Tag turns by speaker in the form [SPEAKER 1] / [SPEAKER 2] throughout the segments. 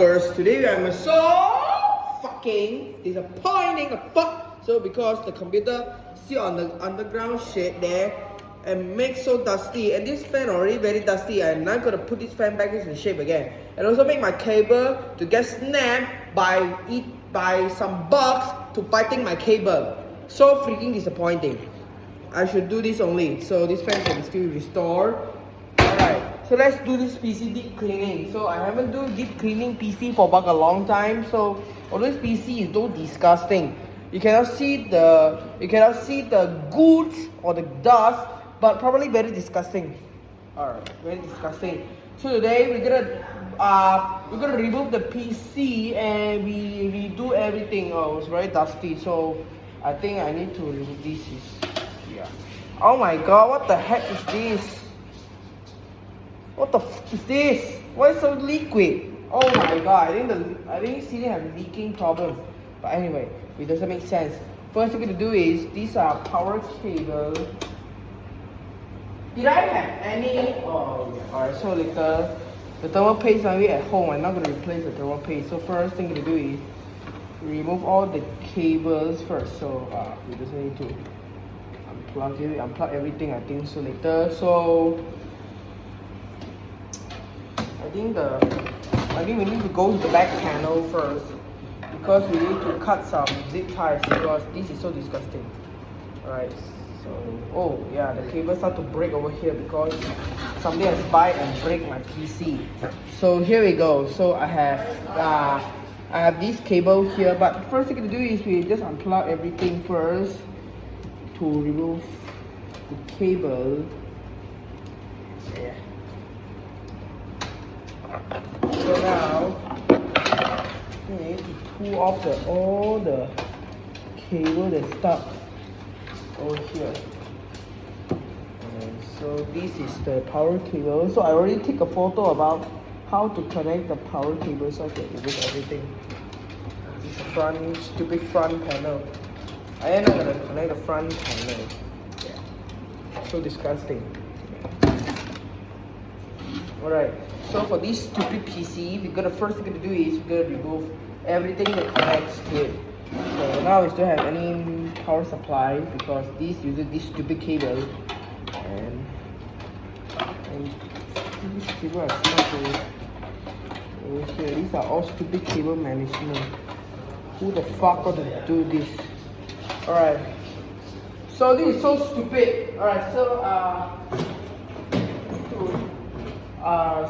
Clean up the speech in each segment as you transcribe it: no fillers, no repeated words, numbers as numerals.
[SPEAKER 1] vloggers? Today I'm so fucking disappointing So because the computer still on the underground shit there and makes so dusty, and this fan already very dusty, I'm not gonna put this fan back into shape again. And also make my cable to get snapped by some bugs to biting my cable. So freaking disappointing. I should do this only. So this fan can still restore. Alright, so let's do this PC deep cleaning. So I haven't done deep cleaning PC for about a long time. So although this PC is so disgusting, you cannot see the goods or the dust, but probably very disgusting. Alright, very disgusting. So today we're gonna remove the PC and we redo everything. Oh, it's very dusty. So I think I need to remove this. Yeah. Oh my god, what the heck is this? What the f is this? Why is it so liquid? Oh my god, I think CD has a leaking problem. But anyway, it doesn't make sense. First thing we're gonna do is these are power cable. Did I have any? Oh yeah. Alright, so later the thermal paste maybe at home. I'm not gonna replace the thermal paste. So first thing we're gonna do is remove all the cables first. So we just need to unplug everything. I think so later. So I think we need to go to the back panel first because we need to cut some zip ties because this is so disgusting. Alright, so oh yeah, the cable start to break over here because somebody has bite and break my PC. So here we go. So I have this cable here, but first thing to do is we just unplug everything first to remove the cable. Yeah. So now we need to pull off all the cable that's stuck over here. And so this is the power cable. So I already took a photo about how to connect the power cable so I can remove everything. This is the stupid front panel. I am not gonna connect the front panel. Yeah. So disgusting. Alright, so for this stupid PC, first thing we're gonna do is we're gonna remove everything that connects to it. So now we still have any power supply because this uses this stupid cable and this cable are smart over here. These are all stupid cable management. Who the fuck got to do this? Alright. So this is so stupid. Alright,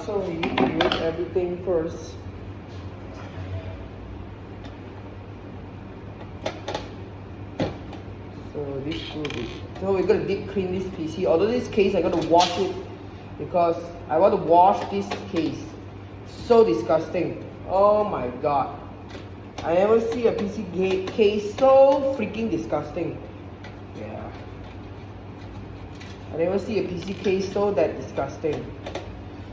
[SPEAKER 1] so we need to remove everything first. So we're gonna deep clean this PC. Although this case I'm gonna wash it because I want to wash this case. So disgusting. Oh my god. I never see a PC case so freaking disgusting. Yeah. I never see a PC case so that disgusting.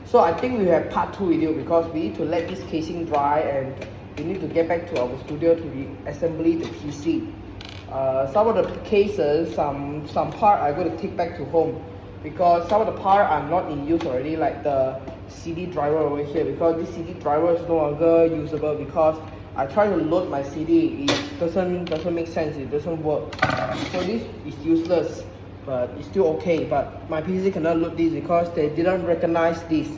[SPEAKER 1] So I think we have part 2 video because we need to let this casing dry and we need to get back to our studio to reassemble the PC. Some of the cases, some part I'm going to take back to home because some of the part are not in use already, like the CD driver over here, because this CD driver is no longer usable because I try to load my CD, it doesn't make sense, it doesn't work. So this is useless, but it's still okay. But my PC cannot load this because they didn't recognize this.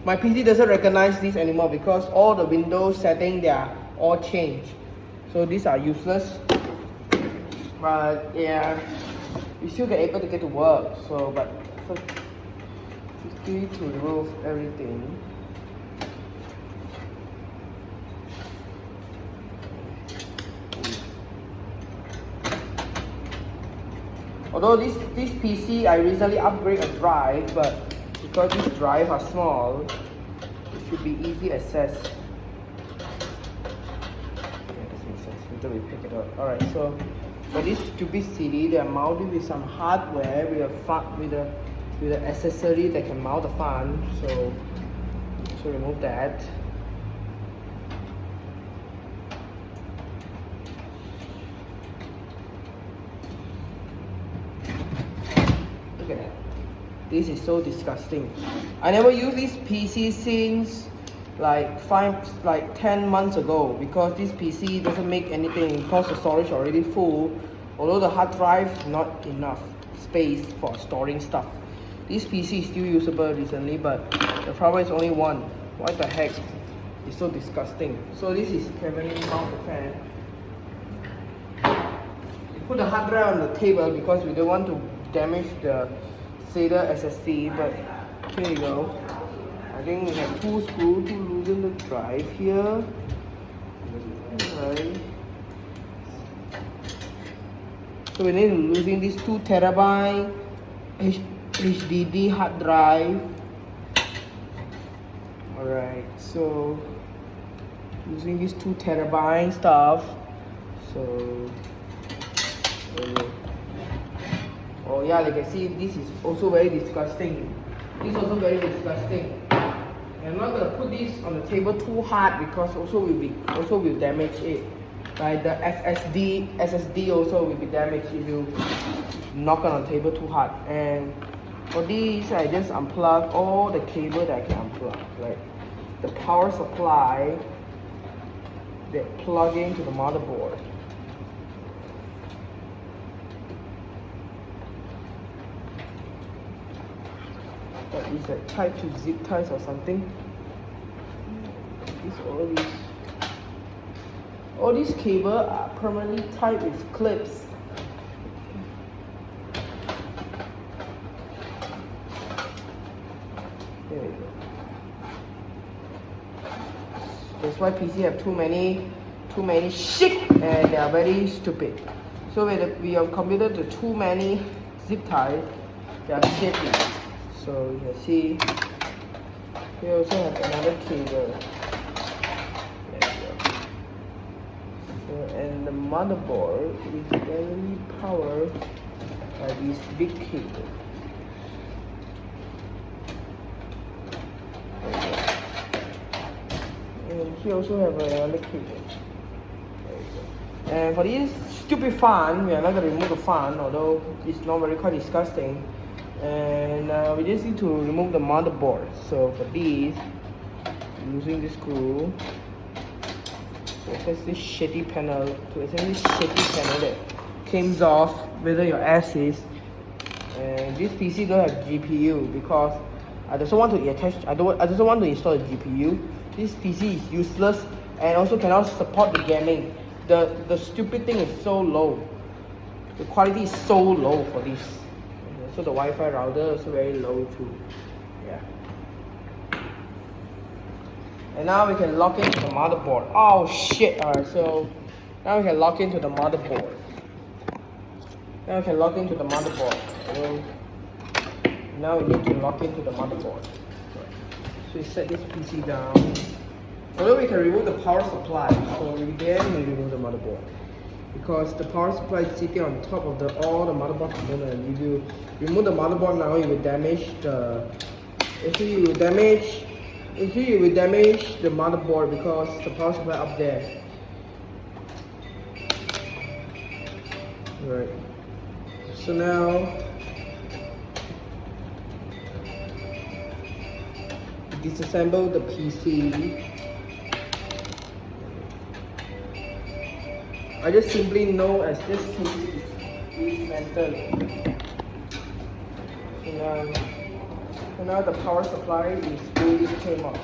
[SPEAKER 1] My PC doesn't recognize this anymore because all the Windows settings, they are all changed. So these are useless. But yeah, we still get able to get to work. So but first we need to remove everything. Although this PC I recently upgraded a drive, but because these drives are small, it should be easy access. Yeah, this makes sense until we pick it up. Alright, so for this stupid CD, they are mounted with some hardware with an accessory that can mount the fan. So remove that. Look at that. This is so disgusting. I never used this PC since like 10 months ago, because this PC doesn't make anything because the storage already full, although the hard drive is not enough space for storing stuff. This PC is still usable recently, but the problem is only one. What the heck? It's so disgusting. So this is Kevin mount the fan. We put the hard drive on the table because we don't want to damage the SATA SSD, but here you go. I think we have 2 screws to loosen the drive here. Alright. So we need to loosen this 2 terabyte HDD hard drive. Alright, so using this 2 terabyte stuff. So oh yeah, like I can see this is also very disgusting. This is also very disgusting. I'm not gonna put this on the table too hard because also will damage it. Like the SSD also will be damaged if you knock on the table too hard. And for these, I just unplug all the cable that I can unplug, like the power supply that plug into the motherboard. That is like tied to zip ties or something. All these cables are permanently tied with clips. There we go. That's why PC have too many shit, and they are very stupid. So when we have computer to too many zip ties, they are shitty. So you can see we also have another cable. There we go. So, and the motherboard is very powered by this big cable. And here also have another cable. There you go. And for this stupid fan, we are not going to remove the fan, although it's not very quite disgusting. And we just need to remove the motherboard. So for these, using this screw to access this shitty panel, that comes off whether your ass is. And this PC don't have GPU because I just want to attach. I just want to install a GPU. This PC is useless and also cannot support the gaming. The stupid thing is so low. The quality is so low for this. So the Wi-Fi router is very low too. Yeah. And now we can log into the motherboard. Oh shit! Alright, so now we can log into the motherboard. So now we need to log into the motherboard. So we set this PC down. Although we can remove the power supply, so we then remove the motherboard. Because the power supply is sitting on top of all the motherboard components. If you remove the motherboard now, you will damage the. Actually, you will damage the motherboard because the power supply up there. Right. So now disassemble the PC. I just simply know as this PC is dismantled. So now the power supply is fully came up.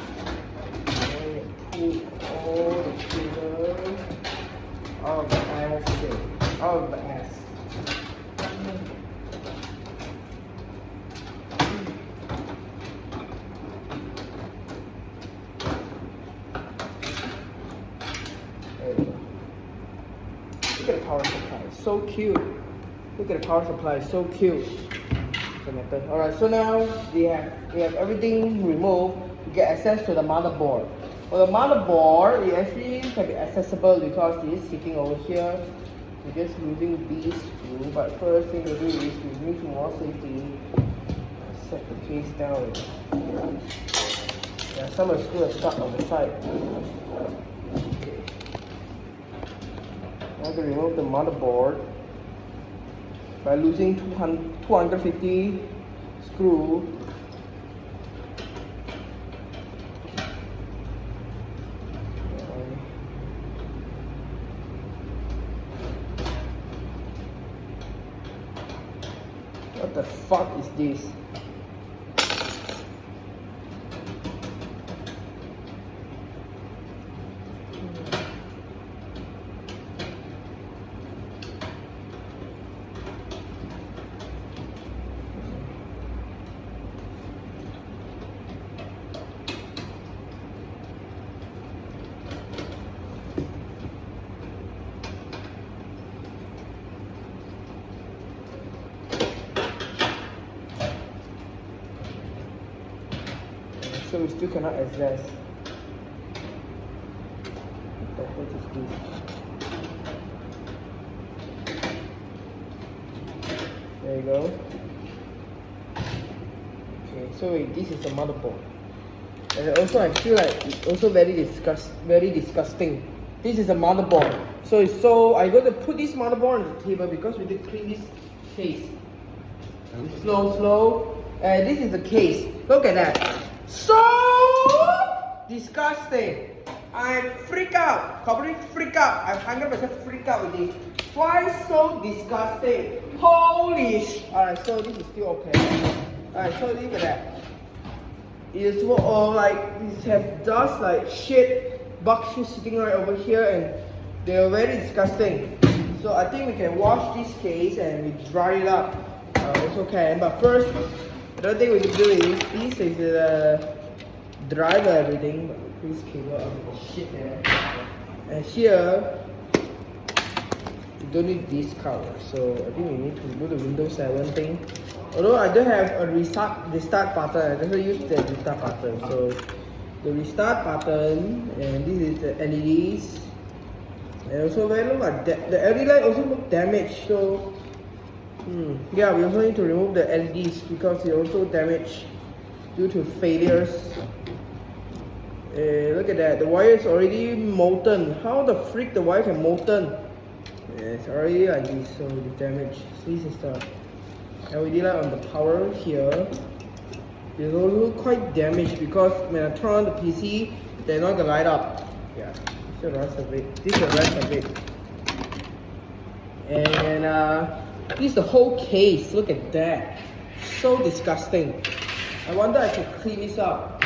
[SPEAKER 1] And pull all the cable out of the ass. Look at the power supply, so cute. Look at the power supply, so cute. Alright, so now we have everything removed to get access to the motherboard. Well, the motherboard, it actually can be accessible because it is sitting over here. We're just using these screws, but first thing to do is we need more safety. Set the case down. Yeah, some of the screws are stuck on the side. Okay. Now to remove the motherboard by losing 250 screw. What the fuck is this? So we still cannot access. What the heck is this? There you go. Okay, so this is the motherboard. And also I feel like it's also very disgusting. This is a motherboard. So I'm going to put this motherboard on the table because we need to clean this case. Slow. And this is the case. Look at that. So disgusting. I freak out. Completely freak out. I'm 100% freak out with this. Why so disgusting? Holy sh! Alright, so this is still okay. Alright, so look at that. It's like these have dust like shit, bug shit sitting right over here, and they are very disgusting. So I think we can wash this case and we dry it up. Also can, but first, the other thing we can do is this is the driver everything. But please cable up the shit there. And here we don't need this cover, so I think we need to do the Windows 7 thing. Although I don't have a restart button, I just use the restart button. So the restart button, and this is the LEDs. And also very look like the LED light also look damaged. So yeah, we also need to remove the LEDs because they also damaged due to failures. Look at that, the wire is already molten. How the freak the wire can molten? It's already like this, so the damage. So this is the LED light on the power here. It's also quite damaged because when I turn on the PC, they're not gonna light up. Yeah, this is the rest of it. This is the rest of it. And this is the whole case. Look at that. So disgusting. I wonder I can clean this up.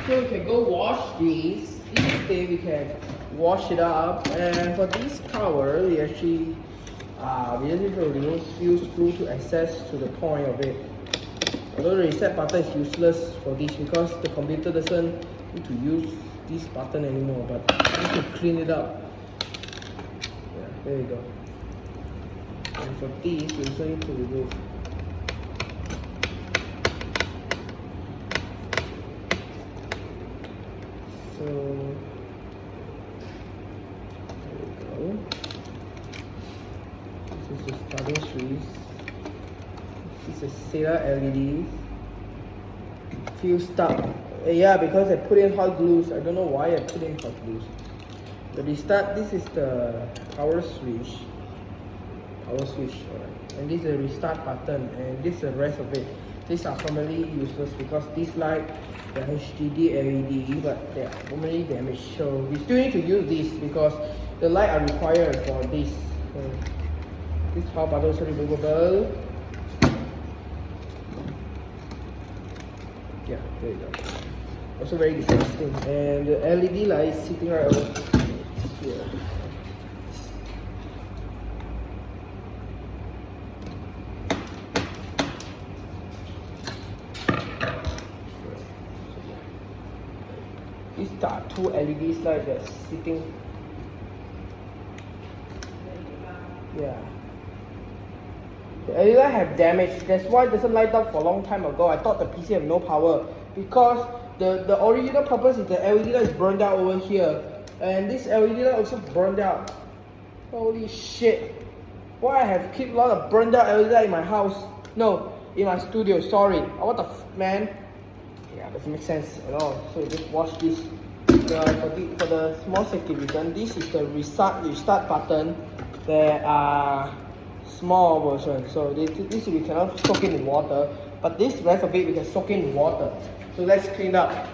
[SPEAKER 1] So we can go wash these. This day we can wash it up. And for this cover, we actually just need to remove few screws to access to the point of it. Although the reset button is useless for this because the computer doesn't need to use this button anymore, but we can clean it up. Yeah, there you go. And for these, we also need to remove. So there we go. This is the starting switch. This is SATA LEDs. Few stuck. Yeah, because I put in hot glues. I don't know why I put in hot glues. The restart. This is the power switch. Alright. And this is the restart button, and this is the rest of it. These are formerly useless because this light, the HDD LED, but they are formerly damaged. So we still need to use this because the light are required for this. So this power button is removable. Yeah, there you go. Also very disgusting. And the LED light is sitting right over here. These are two LED lights that are sitting. Yeah. The LED light have damage. That's why it doesn't light up for a long time ago. I thought the PC have no power because the original purpose is the LED light is burned out over here, and this LED light also burned out. Holy shit! Why I have keep a lot of burned out LED light in my house? No, in my studio. Sorry. What the man? Yeah, doesn't make sense at all. So just wash this. For the small safety reason, this is the restart button. There are small version, so this we cannot soak in water, but this rest of it we can soak in water. So let's clean up.